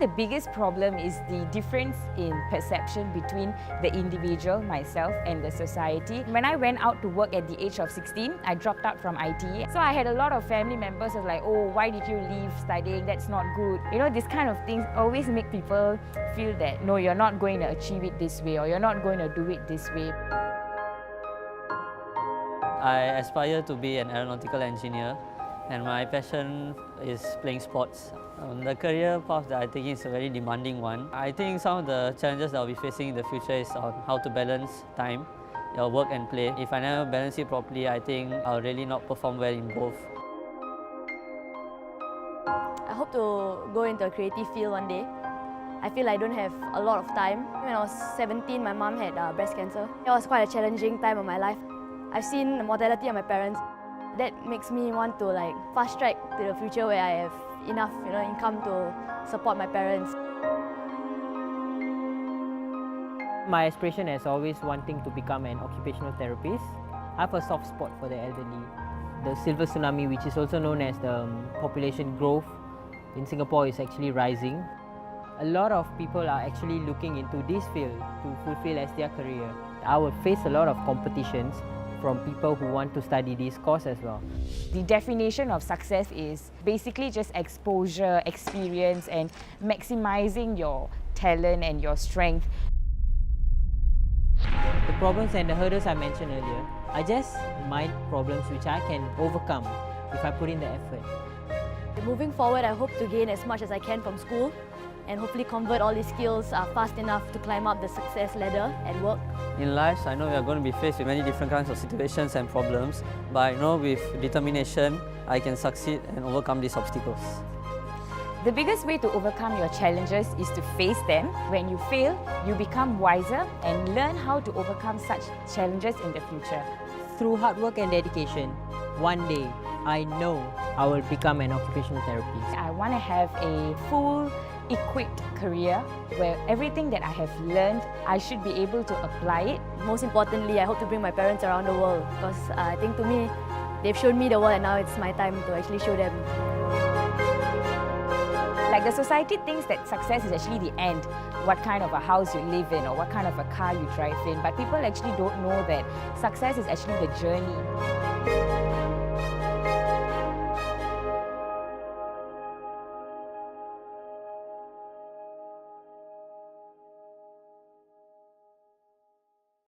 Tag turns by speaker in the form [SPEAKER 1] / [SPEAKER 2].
[SPEAKER 1] the biggest problem is the difference in perception between the individual, myself, and the society. When I went out to work at the age of 16, I dropped out from IT. So I had a lot of family members who were like, oh, why did you leave studying? That's not good. You know, this kind of things always make people feel that, no, you're not going to achieve it this way, or you're not going to do it this way.
[SPEAKER 2] I aspire to be an aeronautical engineer, and my passion is playing sports. The career path that I think is a very demanding one. I think some of the challenges that I'll be facing in the future is on how to balance time, your work and play. If I never balance it properly, I think I'll really not perform well in both.
[SPEAKER 3] I hope to go into a creative field one day. I feel I don't have a lot of time. When I was 17, my mom had breast cancer. It was quite a challenging time of my life. I've seen the mortality of my parents. That makes me want to fast track to the future where I have enough income to support my parents.
[SPEAKER 4] My aspiration is always wanting to become an occupational therapist. I have a soft spot for the elderly. The silver tsunami, which is also known as the population growth in Singapore, is actually rising. A lot of people are actually looking into this field to fulfill as their career. I will face a lot of competitions from people who want to study this course as well.
[SPEAKER 1] The definition of success is basically just exposure, experience, and maximizing your talent and your strength.
[SPEAKER 4] The problems and the hurdles I mentioned earlier are just my problems which I can overcome if I put in the effort.
[SPEAKER 3] Moving forward, I hope to gain as much as I can from school and hopefully convert all these skills fast enough to climb up the success ladder at work.
[SPEAKER 2] In life, I know we are going to be faced with many different kinds of situations and problems, but I know with determination, I can succeed and overcome these obstacles.
[SPEAKER 1] The biggest way to overcome your challenges is to face them. When you fail, you become wiser and learn how to overcome such challenges in the future.
[SPEAKER 4] Through hard work and dedication, one day, I know I will become an occupational therapist.
[SPEAKER 1] I want to have a full equipped career where everything that I have learned, I should be able to apply it.
[SPEAKER 3] Most importantly, I hope to bring my parents around the world because I think to me, they've shown me the world and now it's my time to actually show them.
[SPEAKER 1] Like the society thinks that success is actually the end, what kind of a house you live in or what kind of a car you drive in, but people actually don't know that success is actually the journey.